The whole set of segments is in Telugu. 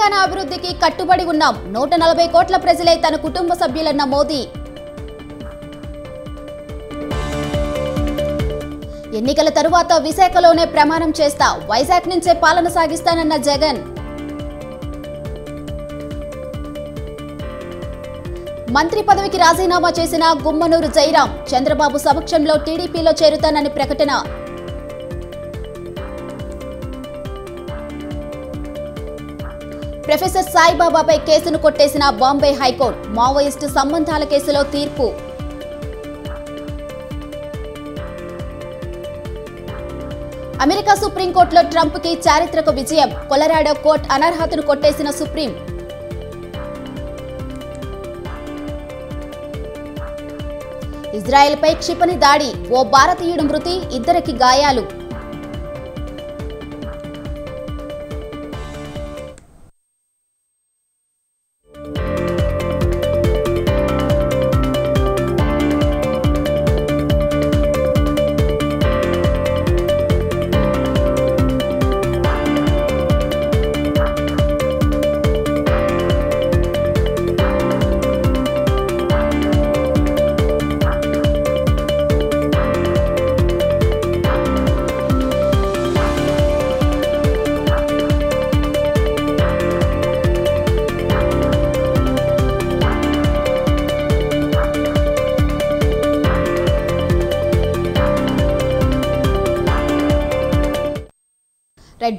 తెలంగాణ అభివృద్ధికి కట్టుబడి ఉన్నాం. 140 కోట్ల ప్రజలే తన కుటుంబ సభ్యులన్న మోదీ. ఎన్నికల తరువాత విశాఖలోనే ప్రమాణం చేస్తా, వైజాగ్ నుంచే పాలన సాగిస్తానన్న జగన్. మంత్రి పదవికి రాజీనామా చేసిన గుమ్మనూరు జయరాం చంద్రబాబు సమక్షంలో టీడీపీలో చేరుతానని ప్రకటన. ప్రొఫెసర్ సాయిబాబాపై కేసును కొట్టేసిన బాంబే హైకోర్టు, మావోయిస్టు సంబంధాల కేసులో తీర్పు. అమెరికా సుప్రీంకోర్టులో ట్రంప్కి చారిత్రక విజయం, కొలరాడో కోర్టు అనర్హతను కొట్టేసిన సుప్రీం. ఇజ్రాయెల్పై క్షిపణి దాడి, ఓ భారతీయుడు మృతి, ఇద్దరికి గాయాలు.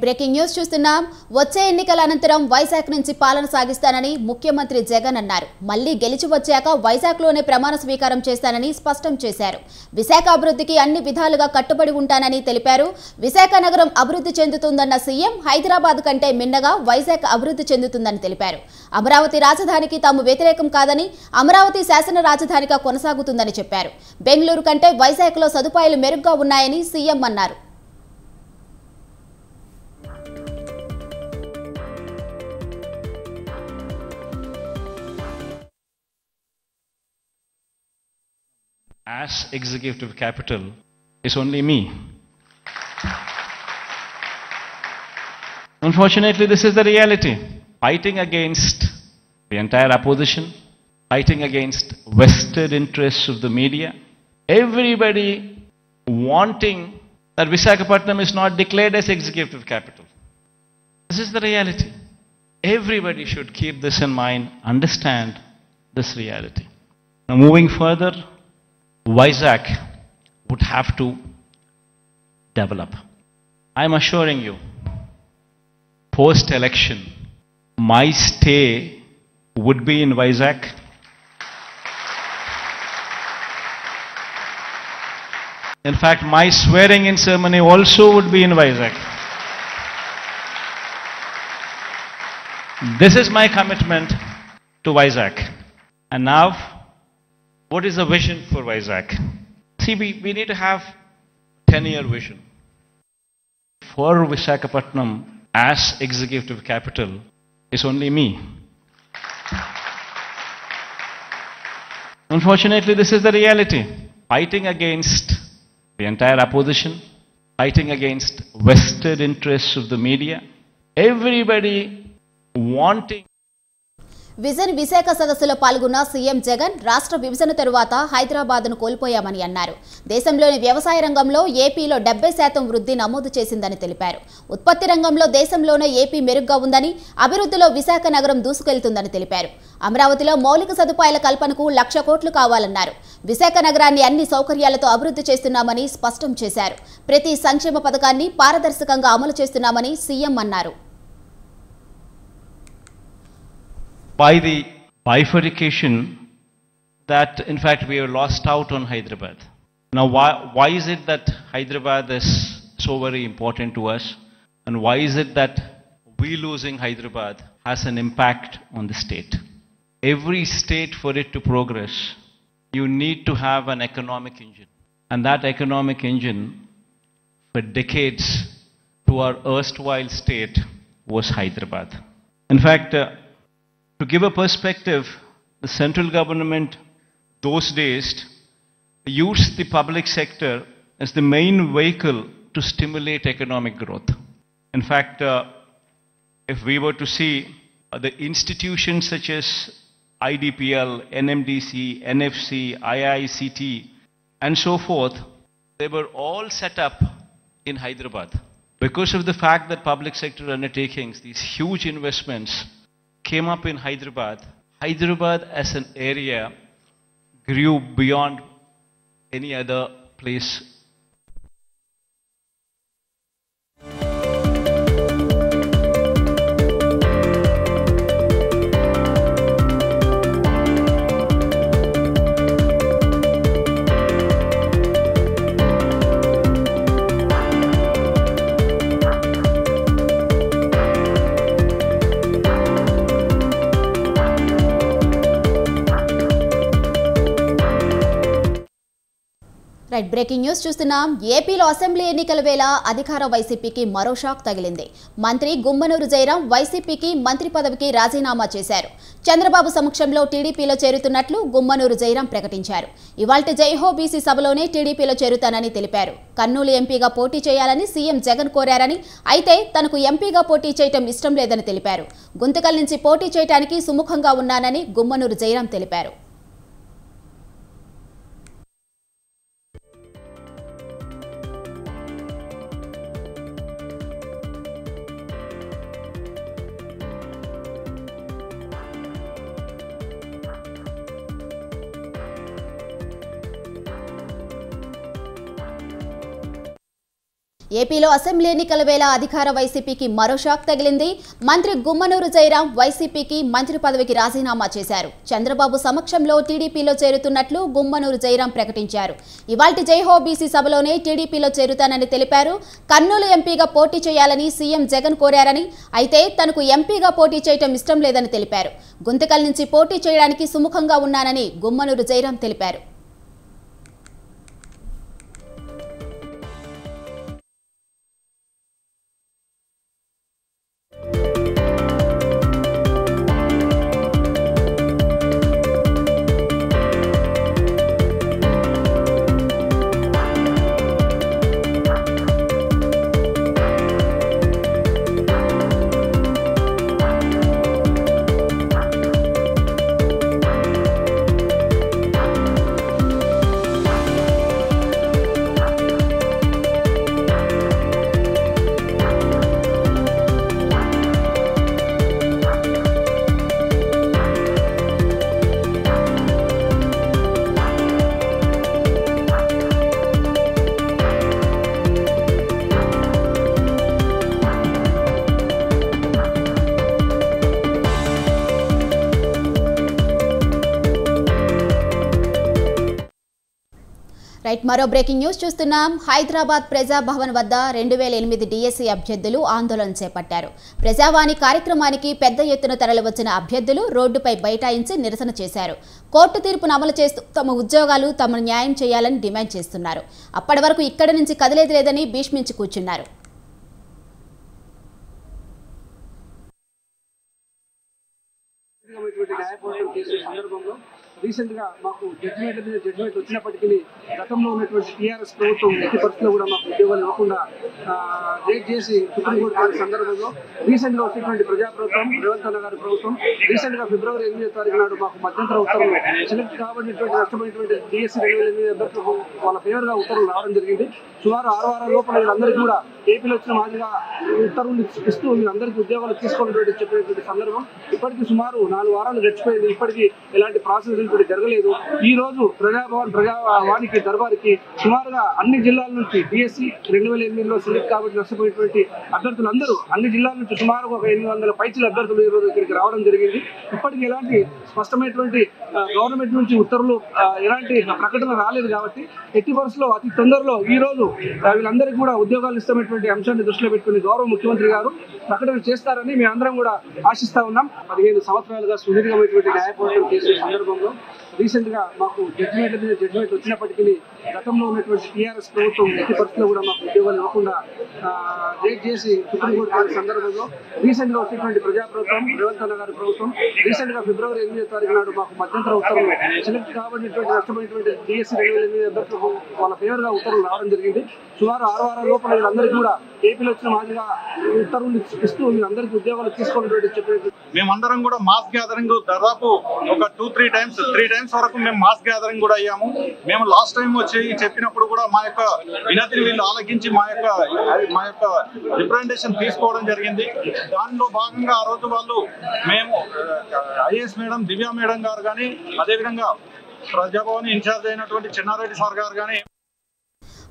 బ్రేకింగ్ న్యూస్ చూస్తున్నాం. వచ్చే ఎన్నికల అనంతరం వైజాగ్ నుంచి పాలన సాగిస్తానని ముఖ్యమంత్రి జగన్ అన్నారు. మళ్లీ గెలిచి వచ్చాక వైజాగ్లోనే ప్రమాణ స్వీకారం చేస్తానని స్పష్టం చేశారు. విశాఖ అభివృద్ధికి అన్ని విధాలుగా కట్టుబడి ఉంటానని తెలిపారు. విశాఖ నగరం అభివృద్ధి చెందుతుందన్న సీఎం హైదరాబాద్ కంటే మిన్నగా వైజాగ్ అభివృద్ధి చెందుతుందని తెలిపారు. అమరావతి రాజధానికి తాము వ్యతిరేకం కాదని, అమరావతి శాసన రాజధానిగా కొనసాగుతుందని చెప్పారు. బెంగళూరు కంటే వైజాగ్లో సదుపాయాలు మెరుగ్గా ఉన్నాయని సీఎం అన్నారు. As executive capital is only me. Unfortunately, this is the reality. Fighting against the entire opposition, fighting against vested interests of the media, everybody wanting that Visakhapatnam is not declared as executive capital. This is the reality. Everybody should keep this in mind, understand this reality. Now, moving further, Vizag would have to develop. I am assuring you, post-election, my stay would be in Vizag. In fact, my swearing-in ceremony also would be in Vizag. This is my commitment to Vizag. And now, what is the vision for Vizag? See, we need to have 10-year vision. For Visakhapatnam as executive capital is only me. Unfortunately, this is the reality. Fighting against the entire opposition, fighting against vested interests of the media, everybody wanting. Vision Visakha సదస్సులో పాల్గొన్న సీఎం జగన్ రాష్ట్ర విభజన తరువాత హైదరాబాద్ను కోల్పోయామని అన్నారు. దేశంలోని వ్యవసాయ రంగంలో ఏపీలో 70% వృద్ధి నమోదు చేసిందని తెలిపారు. ఉత్పత్తి రంగంలో దేశంలోనే ఏపీ మెరుగ్గా ఉందని, అభివృద్ధిలో విశాఖ నగరం దూసుకెళ్తుందని తెలిపారు. అమరావతిలో మౌలిక సదుపాయాల కల్పనకు 1,00,000 కోట్లు కావాలన్నారు. విశాఖ నగరాన్ని అన్ని సౌకర్యాలతో అభివృద్ధి చేస్తున్నామని స్పష్టం చేశారు. ప్రతి సంక్షేమ పథకాన్ని పారదర్శకంగా అమలు చేస్తున్నామని సీఎం అన్నారు. By the bifurcation that in fact we have lost out on Hyderabad. Now why is it that Hyderabad is so very important to us, and why is it that we losing Hyderabad has an impact on the state? Every state, for it to progress, you need to have an economic engine, and that economic engine for decades to our erstwhile state was Hyderabad. In fact, to give a perspective, the central government those days used the public sector as the main vehicle to stimulate economic growth. In fact, if we were to see the institutions such as IDPL, NMDC, NFC, IICT, and so forth, they were all set up in Hyderabad. Because of the fact that public sector undertakings, these huge investments came up in Hyderabad, Hyderabad as an area grew beyond any other place. Right breaking news చూస్తున్నాం. ఏపీలో అసెంబ్లీ ఎన్నికల వేళ అధికార వైసీపీకి మరో షాక్ తగిలింది. మంత్రి గుమ్మనూరు జయరాం వైసీపీకి మంత్రి పదవికి రాజీనామా చేశారు. చంద్రబాబు సమక్షంలో టీడీపీలో చేరుతున్నట్లు గుమ్మనూరు జయరాం ప్రకటించారు. ఇవాల్టి జైహో బీసీ సభలోనే టీడీపీలో చేరుతానని తెలిపారు. కర్నూలు ఎంపీగా పోటీ చేయాలని సీఎం జగన్ కోరారని, అయితే తనకు ఎంపీగా పోటీ చేయటం ఇష్టం లేదని తెలిపారు. గుంతకల్ నుంచి పోటీ చేయడానికి సుముఖంగా ఉన్నానని గుమ్మనూరు జయరాం తెలిపారు. ఏపీలో అసెంబ్లీ ఎన్నికల వేళ అధికార వైసీపీకి మరో షాక్ తగిలింది. మంత్రి గుమ్మనూరు జయరాం వైసీపీకి మంత్రి పదవికి రాజీనామా చేశారు. చంద్రబాబు సమక్షంలో టీడీపీలో చేరుతున్నట్లు గుమ్మనూరు జయరాం ప్రకటించారు. ఇవాల్టి జైహో బీసీ సభలోనే టీడీపీలో చేరుతానని తెలిపారు. కర్నూలు ఎంపీగా పోటీ చేయాలని సీఎం జగన్ కోరారని, అయితే తనకు ఎంపీగా పోటీ చేయటం ఇష్టం లేదని తెలిపారు. గుంతకల్ నుంచి పోటీ చేయడానికి సుముఖంగా ఉన్నానని గుమ్మనూరు జయరాం తెలిపారు. రైట్ మరో బ్రేకింగ్ న్యూస్ చూస్తున్నాం. హైదరాబాద్ ప్రజాభవన్ వద్ద 2008 డిఎస్సీ అభ్యర్థులు ఆందోళన చేపట్టారు. ప్రజావాణి కార్యక్రమానికి పెద్ద ఎత్తున తరలివచ్చిన అభ్యర్థులు రోడ్డుపై బైఠాయించి నిరసన చేశారు. కోర్టు తీర్పును అమలు చేస్తూ తమ ఉద్యోగాలు తమను న్యాయం చేయాలని డిమాండ్ చేస్తున్నారు. అప్పటి వరకు ఇక్కడి నుంచి కదిలేది లేదని భీష్మించి కూర్చున్నారు. రీసెంట్ గా మాకు జడ్జిమెంట్ వచ్చినప్పటికీ గతంలో ఉన్నటువంటి టీఆర్ఎస్ ప్రభుత్వం ఎట్టి పరిస్థితుల్లో కూడా మాకు ఉద్యోగాలు ఇవ్వకుండా రేట్ చేసి సుప్రీంకోర్టు సందర్భంలో రీసెంట్ గా వచ్చినటువంటి ప్రజాప్రభుత్వం రేవంత్ అన్న గారి ప్రభుత్వం రీసెంట్ గా ఫిబ్రవరి 8వ తారీఖు నాడు మాకు మధ్యంతర ఉత్తర్వులు సెలెక్ట్ కాబడినటువంటి నష్టపోయినటువంటి డిఎస్సీ 2008 అభ్యర్థులకు వాళ్ళ ఫేవర్ గా ఉత్తర్వులు రావడం జరిగింది. సుమారు 6 వారాల లోపల వీళ్ళందరికీ కూడా ఏపీలో వచ్చిన మాదిరిగా ఉత్తర్వులు ఇస్తూ వీళ్ళందరికీ ఉద్యోగాలు తీసుకోవాలని చెప్పినటువంటి సందర్భం ఇప్పటికీ సుమారు 4 వారాలు గడిచిపోయింది. ఇప్పటికీ ఎలాంటి ప్రాసెస్ జరగలేదు. ఈ రోజు ప్రజావానికి దర్బార్కి సుమారుగా అన్ని జిల్లాల నుంచి డిఎస్సీ 2008లో సెలెక్ట్ కాబట్టి నష్టపోయినటువంటి అభ్యర్థులందరూ అన్ని జిల్లాల నుంచి సుమారుగా 800 పైచిల అభ్యర్థులు ఈ రోజు ఇక్కడికి రావడం జరిగింది. ఇప్పటికీ ఎలాంటి స్పష్టమైనటువంటి గవర్నమెంట్ నుంచి ఉత్తర్వులు ఎలాంటి ప్రకటన రాలేదు కాబట్టి ఎట్టి పరిస్థితుల్లో అతి తొందరలో ఈ రోజు వీళ్ళందరికీ కూడా ఉద్యోగాలు ఇస్తామనేటువంటి అంశాన్ని దృష్టిలో పెట్టుకుని గౌరవ ముఖ్యమంత్రి గారు ప్రకటన చేస్తారని మేము అందరం కూడా ఆశిస్తా ఉన్నాం. 15 సంవత్సరాలుగా సుదీర్ఘమైనటువంటి న్యాయ పోరాటం చేసే సందర్భంలో రీసెంట్ గా మాకు జడ్జిమెంట్ వచ్చినప్పటికీ గతంలో ఉన్నటువంటి టీఆర్ఎస్ ప్రభుత్వం ఎట్టి పరిస్థితుల్లో కూడా మాకు ఉద్యోగాలు ఇవ్వకుండా రేట్ చేసి సుప్రీంకోర్టు సందర్భంలో రీసెంట్ గా వచ్చినటువంటి ప్రజాప్రభుత్వం రేవంత్ అన్న గారి ప్రభుత్వం రీసెంట్ గా ఫిబ్రవరి 8వ తారీఖు నాడు మాకు మధ్యంతర ఉత్తర్వులు సెలెక్ట్ కాబడినటువంటి నష్టపోయినటువంటి డిఎస్సీ 2008 అభ్యర్థులకు వాళ్ళ ఫేవర్ గా ఉత్తర్వులు రావడం జరిగింది. సుమారు 6 వారాల లోపల వీళ్ళందరికీ కూడా ఏపీలో వచ్చిన మాదిరిగా ఉత్తర్వులు ఇస్తూ మీరు అందరికీ ఉద్యోగాలు తీసుకోవాలని చెప్పేసి మేమందరం కూడా మాస్ గ్యాదరింగ్ దాదాపు ఒక 3 టైమ్స్ వరకు మేము మాస్ గ్యాదరింగ్ కూడా అయ్యాము. మేము లాస్ట్ టైం వచ్చి చెప్పినప్పుడు కూడా మా యొక్క వినతిని వీళ్ళు ఆలకించి మా యొక్క రిప్రజెంటేషన్ తీసుకోవడం జరిగింది. దానిలో భాగంగా ఆ రోజు వాళ్ళు మేము ఐఏఎస్ మేడం దివ్యా మేడం గారు కానీ అదేవిధంగా ప్రజాభవన్ ఇన్ఛార్జ్ అయినటువంటి చెన్నారెడ్డి సార్ గారు కానీ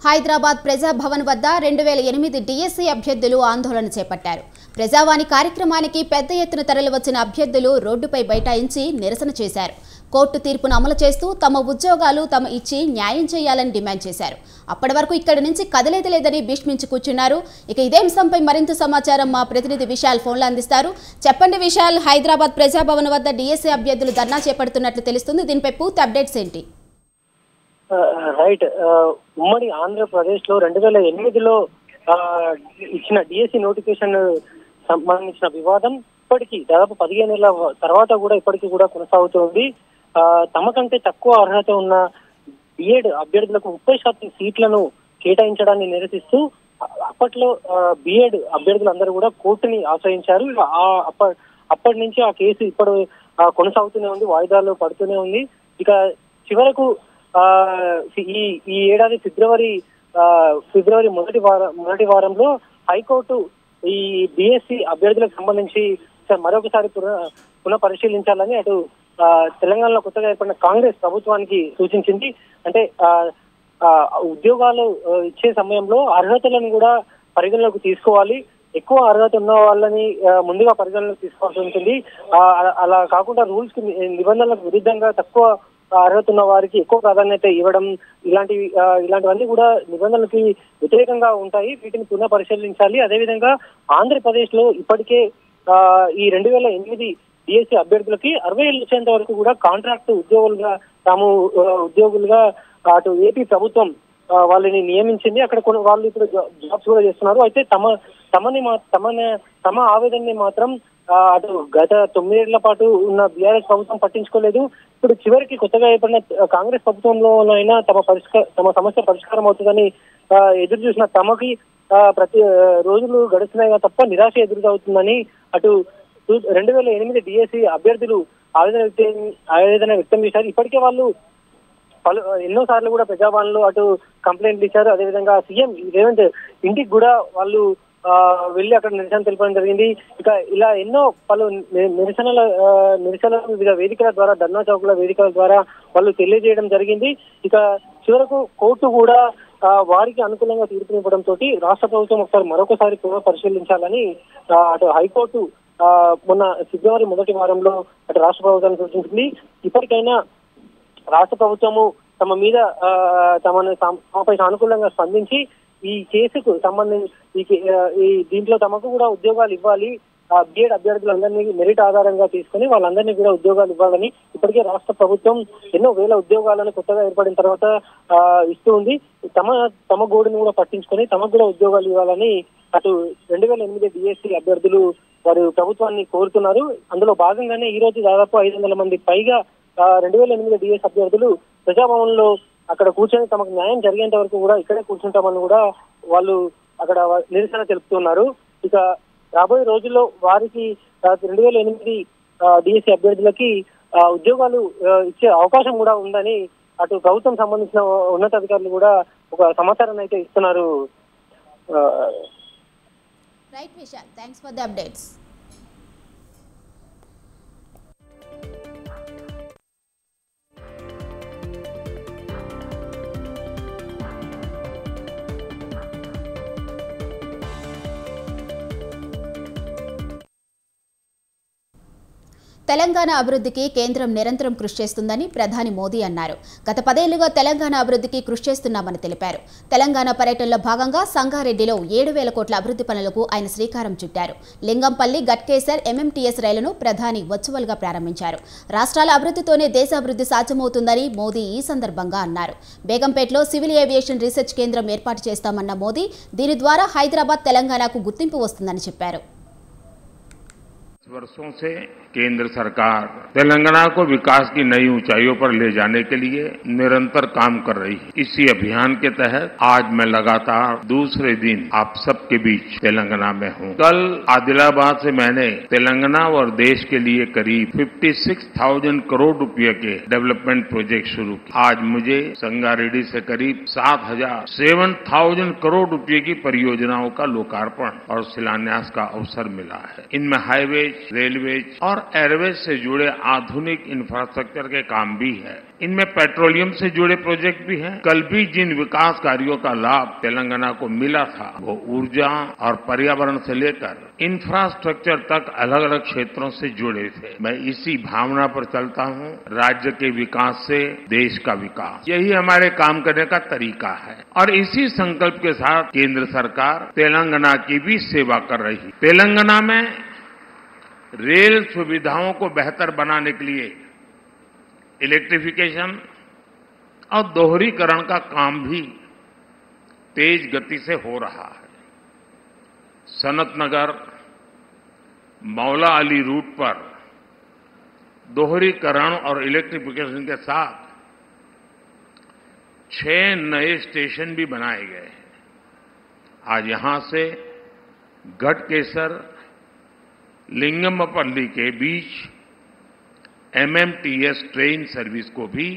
హైదరాబాద్ ప్రజాభవన్ వద్ద 2008 డిఎస్సీ అభ్యర్థులు ఆందోళన చేపట్టారు. ప్రజావాణి కార్యక్రమానికి పెద్ద ఎత్తున తరలివచ్చిన అభ్యర్థులు రోడ్డుపై బైఠాయించి నిరసన చేశారు. కోర్టు తీర్పును అమలు చేస్తూ తమ ఉద్యోగాలు తమ ఇచ్చి న్యాయం చేయాలని డిమాండ్ చేశారు. అప్పటి వరకు ఇక్కడి నుంచి కదలేది లేదని భీష్మించి కూర్చున్నారు. ఇక ఇదే అంశంపై మరింత సమాచారం మా ప్రతినిధి విశాల్ ఫోన్లో అందిస్తారు. చెప్పండి విశాల్, హైదరాబాద్ ప్రజాభవన్ వద్ద డిఎస్సీ అభ్యర్థులు ధర్నా చేపడుతున్నట్లు తెలుస్తుంది. దీనిపై పూర్తి అప్డేట్స్ ఏంటి? రైట్, ఉమ్మడి ఆంధ్రప్రదేశ్ లో 2008లో ఇచ్చిన డిఎస్సి నోటిఫికేషన్ సంబంధించిన వివాదం ఇప్పటికీ దాదాపు 15 ఏళ్ల తర్వాత కూడా ఇప్పటికీ కూడా కొనసాగుతోంది. తమకంటే తక్కువ అర్హత ఉన్న బిఎడ్ అభ్యర్థులకు 30% సీట్లను కేటాయించడాన్ని నిరసిస్తూ అప్పట్లో బిఎడ్ అభ్యర్థులందరూ కూడా కోర్టుని ఆశ్రయించారు. అప్పటి నుంచి ఆ కేసు ఇప్పుడు కొనసాగుతూనే ఉంది, వాయిదాలు పడుతూనే ఉంది. ఇక చివరకు ఈ ఏడాది ఫిబ్రవరి మొదటి వారంలో హైకోర్టు ఈ బిఎస్సి అభ్యర్థులకు సంబంధించి మరొకసారి పునః పరిశీలించాలని అటు తెలంగాణలో కొత్తగా ఏర్పడిన కాంగ్రెస్ ప్రభుత్వానికి సూచించింది. అంటే ఉద్యోగాలు ఇచ్చే సమయంలో అర్హతలను కూడా పరిగణలోకి తీసుకోవాలి. ఎక్కువ అర్హత ఉన్న వాళ్ళని ముందుగా పరిగణలోకి తీసుకోవాల్సి ఉంటుంది. అలా కాకుండా రూల్స్ కి నిబంధనలకు విరుద్ధంగా తక్కువ అర్హత ఉన్న వారికి ఎక్కువ ప్రాధాన్యత ఇవ్వడం ఇలాంటివన్నీ కూడా నిబంధనలకి వ్యతిరేకంగా ఉంటాయి. వీటిని పునః పరిశీలించాలి. అదేవిధంగా ఆంధ్రప్రదేశ్ లో ఇప్పటికే ఈ 2008 డిఎస్సి అభ్యర్థులకి 60 ఏళ్ళు వచ్చేంత వరకు కూడా కాంట్రాక్ట్ ఉద్యోగులుగా అటు ఏపీ ప్రభుత్వం వాళ్ళని నియమించింది. అక్కడ వాళ్ళు ఇప్పుడు జాబ్స్ కూడా చేస్తున్నారు. అయితే తమ ఆవేదనని మాత్రం అటు గత 9 ఏళ్ల పాటు ఉన్న బీఆర్ఎస్ ప్రభుత్వం పట్టించుకోలేదు. ఇప్పుడు చివరికి కొత్తగా ఏర్పడిన కాంగ్రెస్ ప్రభుత్వంలోనైనా తమ సమస్య పరిష్కారం అవుతుందని ఎదురు చూసిన తమకి ప్రతి రోజులు గడుస్తున్నాయి తప్ప నిరాశ ఎదురవుతుందని అటు 2008 డిఎస్సి అభ్యర్థులు ఆవేదన వ్యక్తం చేశారు. ఇప్పటికే వాళ్ళు ఎన్నో సార్లు కూడా ప్రజాభవన్లో అటు కంప్లైంట్లు ఇచ్చారు. అదేవిధంగా సీఎం రేవంత్ ఇంటికి కూడా వాళ్ళు వెళ్లి అక్కడ నిరసన తెలపడం జరిగింది. ఇక ఇలా ఎన్నో పలు నిరసనల వివిధ వేదికల ద్వారా, ధర్నా చౌకుల వేదికల ద్వారా వాళ్ళు తెలియజేయడం జరిగింది. ఇక చివరకు కోర్టు కూడా వారికి అనుకూలంగా తీర్పునివ్వడంతో రాష్ట్ర ప్రభుత్వం మరొకసారి పునః పరిశీలించాలని అటు హైకోర్టు మొన్న ఫిబ్రవరి మొదటి వారంలో అటు రాష్ట్ర ప్రభుత్వాన్ని సూచించింది. ఇప్పటికైనా రాష్ట్ర ప్రభుత్వము తమపై సానుకూలంగా స్పందించి ఈ కేసుకు సంబంధించి దీంట్లో తమకు కూడా ఉద్యోగాలు ఇవ్వాలి. బిఎడ్ అభ్యర్థులందరినీ మెరిట్ ఆధారంగా తీసుకుని వాళ్ళందరినీ కూడా ఉద్యోగాలు ఇవ్వాలని ఇప్పటికే రాష్ట్ర ప్రభుత్వం ఎన్నో వేల ఉద్యోగాలను కొత్తగా ఏర్పడిన తర్వాత ఇస్తూ ఉంది. తమ గోడును కూడా పట్టించుకొని తమకు కూడా ఉద్యోగాలు ఇవ్వాలని అటు 2008 డిఎస్సి అభ్యర్థులు వారు ప్రభుత్వాన్ని కోరుతున్నారు. అందులో భాగంగానే ఈ రోజు దాదాపు 500 మంది పైగా 2008 డిఎస్ అభ్యర్థులు ప్రజాభవన్ లో అక్కడ కూర్చొని తమకు న్యాయం జరిగేంత వరకు కూడా ఇక్కడే కూర్చుంటామని కూడా వాళ్ళు అక్కడ నిరసన తెలుపుతున్నారు. ఇక రాబోయే రోజుల్లో వారికి 2008 డిఎస్సి అభ్యర్థులకి ఉద్యోగాలు ఇచ్చే అవకాశం కూడా ఉందని అటు ప్రభుత్వం సంబంధించిన ఉన్నతాధికారులు కూడా ఒక సమాచారాన్ని అయితే ఇస్తున్నారు. Right Vishal, thanks for the updates. Telangana అభివృద్ధికి కేంద్రం నిరంతరం కృషి చేస్తుందని ప్రధాని మోదీ అన్నారు. గత 10 ఏళ్లుగా తెలంగాణ అభివృద్ధికి కృషి చేస్తున్నామని తెలిపారు. తెలంగాణ పర్యటనలో భాగంగా సంగారెడ్డిలో 7,000 కోట్ల అభివృద్ధి పనులకు ఆయన శ్రీకారం చుట్టారు. లింగంపల్లి, గట్కేసర్, ఎంఎంటీఎస్ రైలును ప్రధాని వర్చువల్గా ప్రారంభించారు. రాష్ట్రాల అభివృద్ధితోనే దేశాభివృద్ధి సాధ్యమవుతుందని మోదీ ఈ సందర్భంగా అన్నారు. బేగంపేటలో సివిల్ ఏవియేషన్ రీసెర్చ్ కేంద్రం ఏర్పాటు చేస్తామన్న మోదీ దీని ద్వారా హైదరాబాద్, తెలంగాణకు గుర్తింపు వస్తుందని చెప్పారు. वर्षों से केंद्र सरकार तेलंगाना को विकास की नई ऊंचाइयों पर ले जाने के लिए निरंतर काम कर रही है। इसी अभियान के तहत आज मैं लगातार दूसरे दिन आप सबके बीच तेलंगाना में हूं। कल आदिलाबाद से मैंने तेलंगाना और देश के लिए करीब 56,000 करोड़ रुपए के डेवलपमेंट प्रोजेक्ट शुरू किए। आज मुझे संगारेड्डी से करीब 7,000 करोड़ रुपए की परियोजनाओं का लोकार्पण और शिलान्यास का अवसर मिला है। इनमें हाईवेज, रेलवेज और एयरवेज से जुड़े आधुनिक इंफ्रास्ट्रक्चर के काम भी है। इनमें पेट्रोलियम से जुड़े प्रोजेक्ट भी हैं। कल भी जिन विकास कार्यों का लाभ तेलंगाना को मिला था वो ऊर्जा और पर्यावरण से लेकर इंफ्रास्ट्रक्चर तक अलग अलग क्षेत्रों से जुड़े थे। मैं इसी भावना पर चलता हूं, राज्य के विकास से देश का विकास, यही हमारे काम करने का तरीका है। और इसी संकल्प के साथ केंद्र सरकार तेलंगाना की भी सेवा कर रही है। तेलंगाना में रेल सुविधाओं को बेहतर बनाने के लिए इलेक्ट्रिफिकेशन और दोहरीकरण का काम भी तेज गति से हो रहा है। सनत नगर मौला अली रूट पर दोहरीकरण और इलेक्ट्रिफिकेशन के साथ 6 नए स्टेशन भी बनाए गए हैं। आज यहां से गढ़केसर लिंगमपल्ली के बीच MMTS ट्रेन सर्विस को भी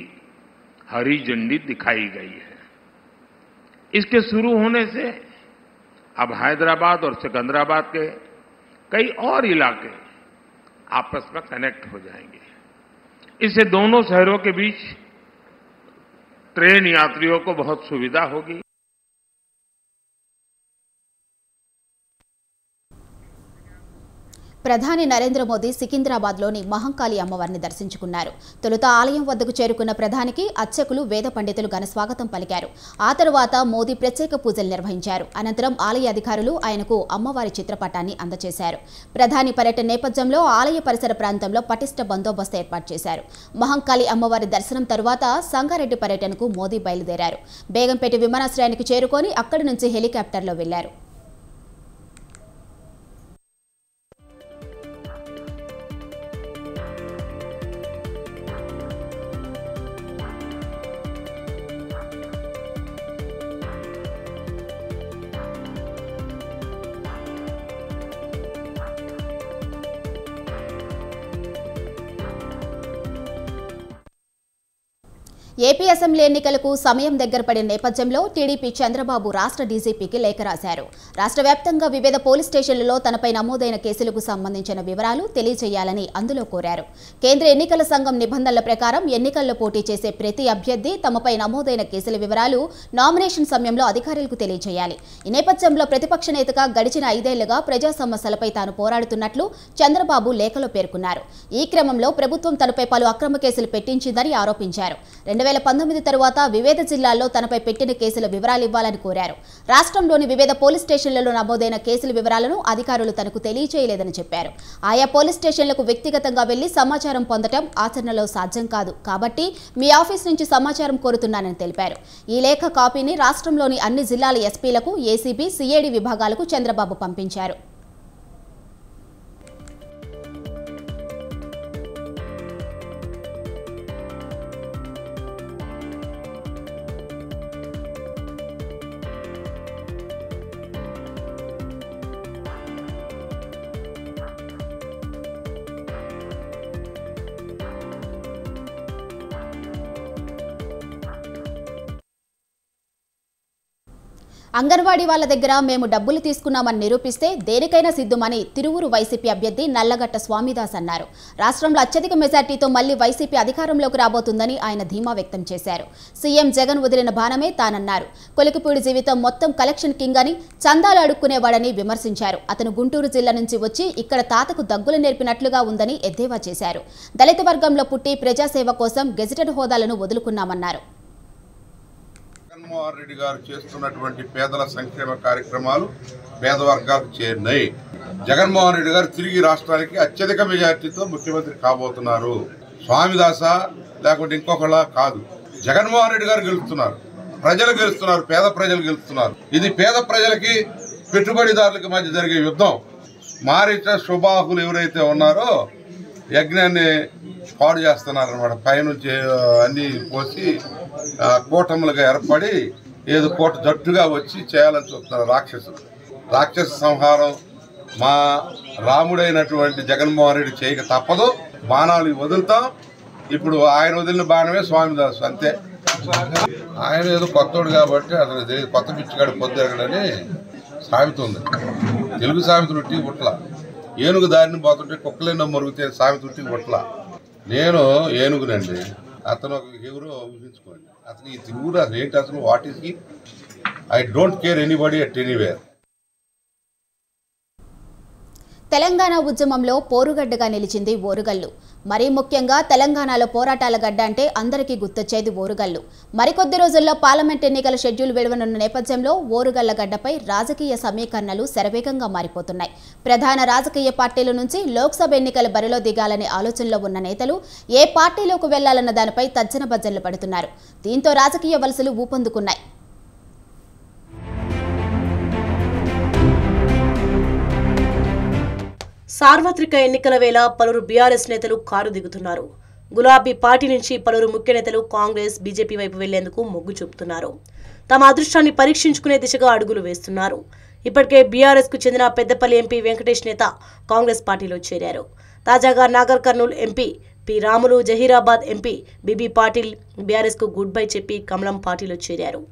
हरी झंडी दिखाई गई है। इसके शुरू होने से अब हैदराबाद और सिकंदराबाद के कई और इलाके आपस में कनेक्ट हो जाएंगे। इससे दोनों शहरों के बीच ट्रेन यात्रियों को बहुत सुविधा होगी। ప్రధాని నరేంద్ర మోదీ సికింద్రాబాద్లోని మహంకాళి అమ్మవారిని దర్శించుకున్నారు. తొలుత ఆలయం వద్దకు చేరుకున్న ప్రధానికి అర్చకులు, వేద పండితులు ఘన స్వాగతం పలికారు. ఆ తరువాత మోదీ ప్రత్యేక పూజలు నిర్వహించారు. అనంతరం ఆలయ అధికారులు ఆయనకు అమ్మవారి చిత్రపటాన్ని అందజేశారు. ప్రధాని పర్యటన నేపథ్యంలో ఆలయ పరిసర ప్రాంతంలో పటిష్ట బందోబస్తు ఏర్పాటు చేశారు. మహంకాళి అమ్మవారి దర్శనం తరువాత సంగారెడ్డి పర్యటనకు మోదీ బయలుదేరారు. బేగంపేట విమానాశ్రయానికి చేరుకొని అక్కడి నుంచి హెలికాప్టర్లో వెళ్లారు. ఏపీ అసెంబ్లీ ఎన్నికలకు సమయం దగ్గర పడిన నేపథ్యంలో టీడీపీ చంద్రబాబు రాష్ట్ర డీజీపీకి లేఖ రాశారు. రాష్ట్ర వ్యాప్తంగా వివిధ పోలీస్ స్టేషన్లలో తనపై నమోదైన కేసులకు సంబంధించిన వివరాలు తెలియజేయాలని అందులో కోరారు. కేంద్ర ఎన్నికల సంఘం నిబంధనల ప్రకారం ఎన్నికల్లో పోటీ చేసే ప్రతి అభ్యర్థి తమపై నమోదైన కేసుల వివరాలు నామినేషన్ సమయంలో అధికారులకు తెలియజేయాలి. ఈ నేపథ్యంలో ప్రతిపక్ష నేతగా గడిచిన 5 ఏళ్లుగా ప్రజా సమస్యలపై తాను పోరాడుతున్నట్లు చంద్రబాబు లేఖలో పేర్కొన్నారు. ఈ క్రమంలో ప్రభుత్వం తనపై పలు అక్రమ కేసులు పెట్టించిందని ఆరోపించారు. 2019 తరువాత వివిధ జిల్లాల్లో తనపై పెట్టిన కేసుల వివరాలు ఇవ్వాలని కోరారు. రాష్ట్రంలోని వివిధ పోలీస్ స్టేషన్లలో నమోదైన కేసుల వివరాలను అధికారులు తనకు తెలియజేయలేదని చెప్పారు. ఆయా పోలీస్ స్టేషన్లకు వ్యక్తిగతంగా వెళ్లి సమాచారం పొందడం ఆచరణలో సాధ్యం కాదు, కాబట్టి మీ ఆఫీస్ నుంచి సమాచారం కోరుతున్నానని తెలిపారు. ఈ లేఖ కాపీని రాష్ట్రంలోని అన్ని జిల్లాల ఎస్పీలకు, ఏసీబీ, సిఐడి విభాగాలకు చంద్రబాబు పంపించారు. అంగన్వాడీ వాళ్ల దగ్గర మేము డబ్బులు తీసుకున్నామని నిరూపిస్తే దేనికైనా సిద్ధమని తిరువురు వైసీపీ అభ్యర్థి నల్లగట్ట స్వామిదాస్ అన్నారు. రాష్ట్రంలో అత్యధిక మెజార్టీతో మళ్లీ వైసీపీ అధికారంలోకి రాబోతుందని ఆయన ధీమా వ్యక్తం చేశారు. సీఎం జగన్ వదిలిన బాణమే తానన్నారు. కొలికిపూడి జీవితం మొత్తం కలెక్షన్ కింగ్ అని, చందాలు అడుక్కునేవాడని విమర్శించారు. అతను గుంటూరు జిల్లా నుంచి వచ్చి ఇక్కడ తాతకు దగ్గులు నేర్పినట్లుగా ఉందని ఎద్దేవా చేశారు. దళిత వర్గంలో పుట్టి ప్రజాసేవ కోసం గెజిటెడ్ హోదాలను వదులుకున్నామన్నారు. జగన్మోహన్ రెడ్డి గారు చేస్తున్నటువంటి పేదల సంక్షేమ కార్యక్రమాలు పేద వర్గాలకు చేరినాయి. జగన్మోహన్ రెడ్డి గారు తిరిగి రాష్ట్రానికి అత్యధిక మెజార్టీతో ముఖ్యమంత్రి కాబోతున్నారు. స్వామిదాస లేకుంటే ఇంకొకలా కాదు, జగన్మోహన్ రెడ్డి గారు గెలుస్తున్నారు, ప్రజలు గెలుస్తున్నారు, పేద ప్రజలు గెలుస్తున్నారు. ఇది పేద ప్రజలకి పెట్టుబడిదారులకి మధ్య జరిగే యుద్ధం. మారీచ సుబాహులు ఎవరైతే ఉన్నారో యజ్ఞాన్ని పాడు చేస్తున్నారన్నమాట. పైనుంచి అన్నీ పోసి కూటములుగా ఏర్పడి ఏదో కోట జట్టుగా వచ్చి చేయాలని చూస్తున్నారు రాక్షసులు. రాక్షస సంహారం మా రాముడైనటువంటి జగన్మోహన్ రెడ్డి చేయక తప్పదు. బాణాలు వదులుతాం. ఇప్పుడు ఆయన వదిలిన బాణమే స్వామిదాసు, అంతే. ఆయన ఏదో కొత్తోడు కాబట్టి అతను కొత్త పిచ్చిగాడు పొద్దుగడని సామెత ఉంది. తెలుగు సామెతలు ఉట్టి పుట్ల. ఏనుగు దారిని పోతుంటే కుక్కలేనో మరుగుతే సామెత ఉట్టి పుట్ల. నేను ఏనుగునండి, అతను ఒక ఎవరో ఊహించుకోండి. అతను ఈ తిరుగుడు అసలు ఏంటి, అసలు what is he? I don't care anybody at anywhere. Telangana ఉద్యమంలో పోరుగడ్డగా నిలిచింది ఓరుగల్లు. మరీ ముఖ్యంగా తెలంగాణలో పోరాటాల గడ్డ అంటే అందరికీ గుర్తొచ్చేది ఓరుగల్లు. మరికొద్ది రోజుల్లో పార్లమెంట్ ఎన్నికల షెడ్యూల్ విడువనున్న నేపథ్యంలో ఓరుగల్ల గడ్డపై రాజకీయ సమీకరణలు శరవేగంగా మారిపోతున్నాయి. ప్రధాన రాజకీయ పార్టీల నుంచి లోక్సభ ఎన్నికల బరిలో దిగాలనే ఆలోచనలో ఉన్న నేతలు ఏ పార్టీలోకి వెళ్లాలన్న దానిపై తర్జన భర్జనలు పడుతున్నారు. దీంతో రాజకీయ వలసలు ఊపందుకున్నాయి. సార్వత్రిక ఎన్నికల వేళ పలువురు బీఆర్ఎస్ నేతలు కారు దిగుతున్నారు. గులాబీ పార్టీ నుంచి పలువురు ముఖ్య నేతలు కాంగ్రెస్, బీజేపీ వైపు వెళ్లేందుకు మొగ్గు చూపుతున్నారు. తమ అదృష్టాన్ని పరీక్షించుకునే దిశగా అడుగులు వేస్తున్నారు. ఇప్పటికే బీఆర్ఎస్ కు చెందిన పెద్దపల్లి ఎంపీ వెంకటేష్ నేత కాంగ్రెస్ పార్టీలో చేరారు. తాజాగా Nagar Kurnool MP P Ramulu, Zaheerabad MP BB Patil BRS కు గుడ్ బై చెప్పి కమలం పార్టీలో చేరారు.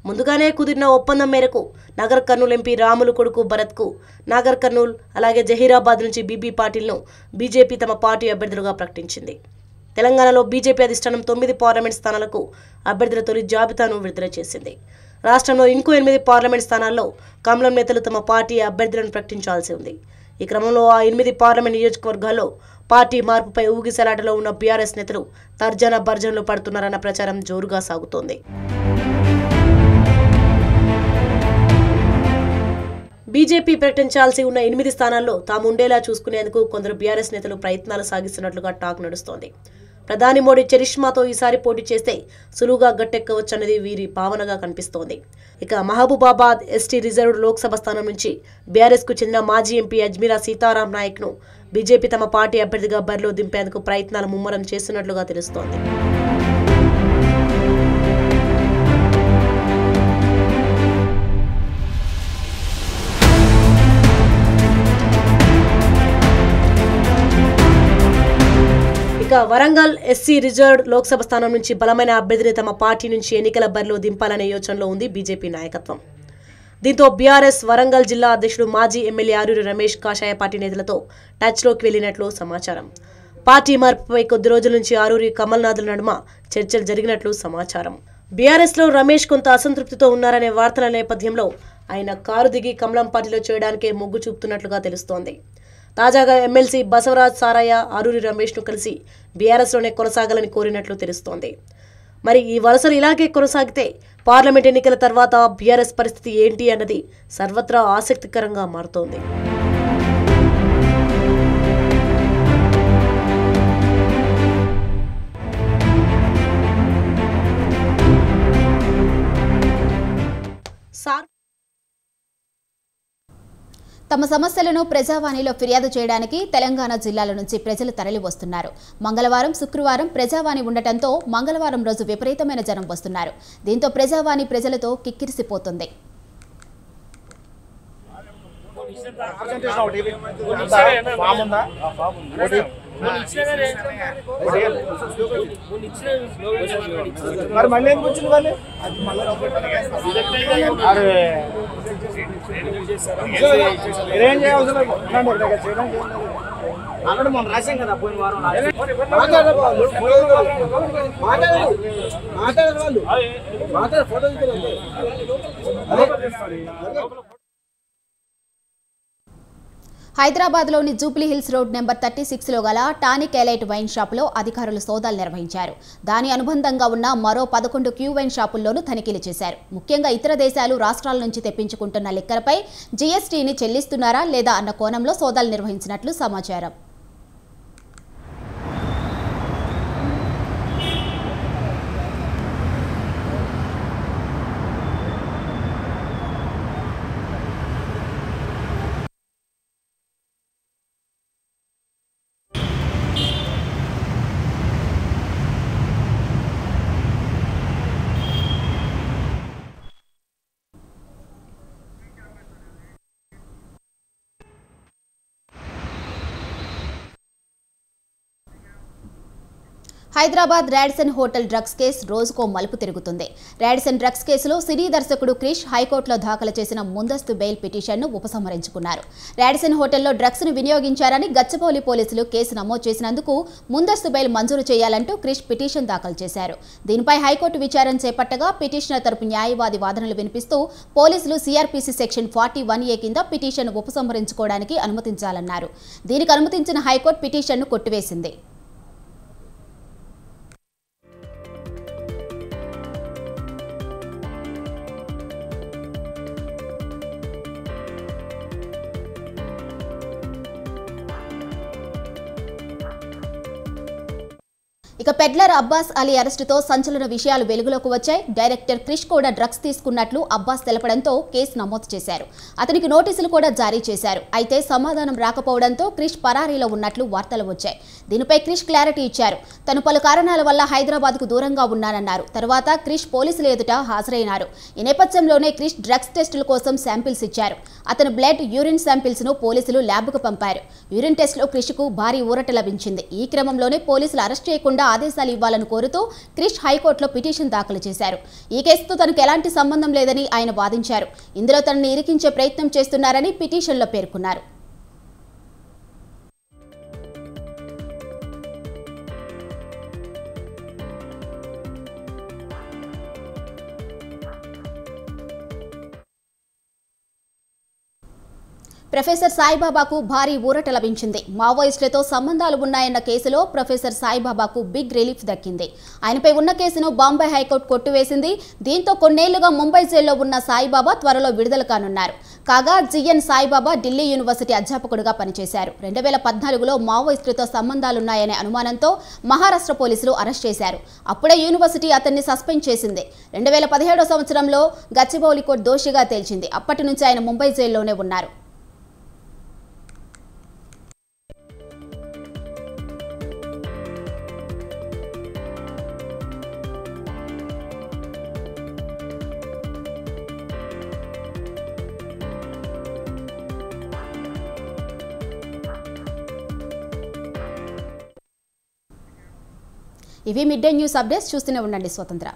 ముందుగానే కుదిరిన ఒప్పందం మేరకు నాగర్ కర్నూల్ ఎంపీ రాములు కొడుకు భరత్కు నాగర్ కర్నూల్ అలాగే జహీరాబాద్ నుంచి బీబీ పాటిల్ను బీజేపీ తమ పార్టీ అభ్యర్థులుగా ప్రకటించింది. తెలంగాణలో బీజేపీ అధిష్టానం 9 పార్లమెంట్ స్థానాలకు అభ్యర్థుల తొలి జాబితాను విడుదల చేసింది. రాష్ట్రంలో ఇంకో 8 పార్లమెంట్ స్థానాల్లో కమలం నేతలు తమ పార్టీ అభ్యర్థులను ప్రకటించాల్సి ఉంది. ఈ క్రమంలో ఆ 8 పార్లమెంట్ నియోజకవర్గాల్లో పార్టీ మార్పుపై ఊగిసలాటలో ఉన్న బీఆర్ఎస్ నేతలు తర్జన భర్జనలు పడుతున్నారన్న ప్రచారం జోరుగా సాగుతోంది. బీజేపీ ప్రకటించాల్సి ఉన్న 8 స్థానాల్లో తాము ఉండేలా చూసుకునేందుకు కొందరు బీఆర్ఎస్ నేతలు ప్రయత్నాలు సాగిస్తున్నట్లుగా టాక్ నడుస్తోంది. ప్రధాని మోడీ చరిష్మాతో ఈసారి పోటీ చేస్తే సులువుగా గట్టెక్కవచ్చన్నది వీరి భావనగా కనిపిస్తోంది. ఇక మహబూబాబాద్ ఎస్టీ రిజర్వ్డ్ లోక్సభ స్థానం నుంచి బీఆర్ఎస్ కు చెందిన మాజీ ఎంపీ అజ్మీరా సీతారాం నాయక్ ను బీజేపీ తమ పార్టీ అభ్యర్థిగా బరిలో దింపేందుకు ప్రయత్నాలు ముమ్మరం చేస్తున్నట్లుగా తెలుస్తోంది. ఇక వరంగల్ ఎస్సీ రిజర్వ్డ్ లోక్సభ స్థానం నుంచి బలమైన అభ్యర్థిని తమ పార్టీ నుంచి ఎన్నికల బరిలో దింపాలనే యోచనలో ఉంది బీజేపీ నాయకత్వం. దీంతో బీఆర్ఎస్ వరంగల్ జిల్లా అధ్యక్షుడు మాజీ ఎమ్మెల్యే ఆరూరి రమేష్ కాషాయ పార్టీ నేతలతో టచ్లోకి వెళ్లినట్లు సమాచారం. పార్టీ మార్పుపై కొద్ది రోజుల నుంచి ఆరూరి కమల్నాథుల నడుమ చర్చలు జరిగినట్లు సమాచారం. బీఆర్ఎస్ లో రమేష్ కొంత అసంతృప్తితో ఉన్నారనే వార్తల నేపథ్యంలో ఆయన కారు దిగి కమలం పార్టీలో చేయడానికే మొగ్గు చూపుతున్నట్లుగా తెలుస్తోంది. తాజాగా ఎమ్మెల్సీ బసవరాజ్ సారయ్య ఆరూరి రమేష్ను కలిసి బీఆర్ఎస్లోనే కొనసాగాలని కోరినట్లు తెలుస్తోంది. మరి ఈ వలసలు ఇలాగే కొనసాగితే పార్లమెంట్ ఎన్నికల తర్వాత బీఆర్ఎస్ పరిస్థితి ఏంటి అన్నది సర్వత్రా ఆసక్తికరంగా మారుతోంది. తమ సమస్యలను ప్రజావాణిలో ఫిర్యాదు చేయడానికి తెలంగాణ జిల్లాల నుంచి ప్రజలు తరలి వస్తున్నారు. మంగళవారం, శుక్రవారం ప్రజావాణి ఉండటంతో మంగళవారం రోజు విపరీతమైన జనం వస్తున్నారు. దీంతో ప్రజావాణి ప్రజలతో కిక్కిరిసిపోతుంది. అక్కడ మనం రాశాం కదా పోయిన వారం మాట్లాడారు ఫోటో. హైదరాబాద్లోని జూబ్లీ హిల్స్ రోడ్ నెంబర్ 36లో గల టానిక్ ఎలైట్ వైన్ షాపులో అధికారులు సోదాలు నిర్వహించారు. దాని అనుబంధంగా ఉన్న మరో 11 క్యూ వైన్ షాపుల్లోనూ తనిఖీలు చేశారు. ముఖ్యంగా ఇతర దేశాలు, రాష్ట్రాల నుంచి తెప్పించుకుంటున్న లిక్కర్పై జీఎస్టీని చెల్లిస్తున్నారా లేదా అన్న కోణంలో సోదాలు నిర్వహించినట్లు సమాచారం. Hyderabad Radisson hotel drugs case రోజుకో మలుపు తిరుగుతుంది. రాడిసన్ డ్రగ్స్ కేసులో సినీ దర్శకుడు క్రిష్ హైకోర్టులో దాఖలు చేసిన ముందస్తు బెయిల్ పిటిషన్ను ఉపసంహరించుకున్నారు. రాడిసన్ హోటల్లో డ్రగ్స్ ను వినియోగించారని గచ్చిబౌలి పోలీసులు కేసు నమోదు చేసినందుకు ముందస్తు బెయిల్ మంజూరు చేయాలంటూ క్రిష్ పిటిషన్ దాఖలు చేశారు. దీనిపై హైకోర్టు విచారణ చేపట్టగా పిటిషనర్ తరపు న్యాయవాది వాదనలు వినిపిస్తూ పోలీసులు సిఆర్పిసి సెక్షన్ 41A కింద పిటిషన్ ఉపసంహరించుకోవడానికి అనుమతించాలన్నారు. దీనికి అనుమతించిన హైకోర్టు పిటిషన్ను కొట్టివేసింది. ఇక పెడ్లర్ అబ్బాస్ అలీ అరెస్టుతో సంచలన విషయాలు వెలుగులోకి వచ్చాయి. డైరెక్టర్ క్రిష్ కూడా డ్రగ్స్ తీసుకున్నట్లు అబ్బాస్ తెలపడంతో కేసు నమోదు చేశారు. అతనికి నోటీసులు కూడా జారీ చేశారు. అయితే సమాధానం రాకపోవడంతో క్రిష్ పరారీలో ఉన్నట్లు వార్తలు వచ్చాయి. దీనిపై క్రిష్ క్లారిటీ ఇచ్చారు. తను పలు కారణాల వల్ల హైదరాబాద్కు దూరంగా ఉన్నానన్నారు. తర్వాత క్రిష్ పోలీసుల ఎదుట హాజరైనారు. ఈ నేపథ్యంలోనే క్రిష్ డ్రగ్స్ టెస్టుల కోసం శాంపిల్స్ ఇచ్చారు. అతని బ్లడ్, యూరిన్ శాంపిల్స్ ను పోలీసులు ల్యాబ్కు పంపారు. యూరిన్ టెస్ట్లో క్రిష్కు భారీ ఊరట లభించింది. ఈ క్రమంలోనే పోలీసులు అరెస్ట్ చేయకుండా ఆదేశాలు ఇవ్వాలని కోరుతూ క్రిష్ హైకోర్టులో పిటిషన్ దాఖలు చేశారు. ఈ కేసుతో తనకు ఎలాంటి సంబంధం లేదని ఆయన వాదించారు. ఇందులో తనని ఇరికించే ప్రయత్నం చేస్తున్నారని పిటిషన్లో పేర్కొన్నారు. ప్రొఫెసర్ సాయిబాబాకు భారీ ఊరట లభించింది. మావోయిస్టులతో సంబంధాలు ఉన్నాయన్న కేసులో ప్రొఫెసర్ సాయిబాబాకు బిగ్ రిలీఫ్ దక్కింది. ఆయనపై ఉన్న కేసును బాంబే హైకోర్టు కొట్టివేసింది. దీంతో కొన్నేళ్లుగా ముంబై జైల్లో ఉన్న సాయిబాబా త్వరలో విడుదల కానున్నారు. కాగా జిఎన్ సాయిబాబా ఢిల్లీ యూనివర్సిటీ అధ్యాపకుడిగా పనిచేశారు. 2014లో మావోయిస్టులతో సంబంధాలున్నాయనే అనుమానంతో మహారాష్ట్ర పోలీసులు అరెస్ట్ చేశారు. అప్పుడే యూనివర్సిటీ అతన్ని సస్పెండ్ చేసింది. 2017 సంవత్సరంలో గచ్చిబౌలి కోర్టు దోషిగా తేల్చింది. అప్పటి నుంచి ఆయన ముంబై జైల్లోనే ఉన్నారు. ఇవి మిడ్ డే న్యూస్ అప్డేట్స్. చూస్తూనే ఉండండి స్వతంత్ర.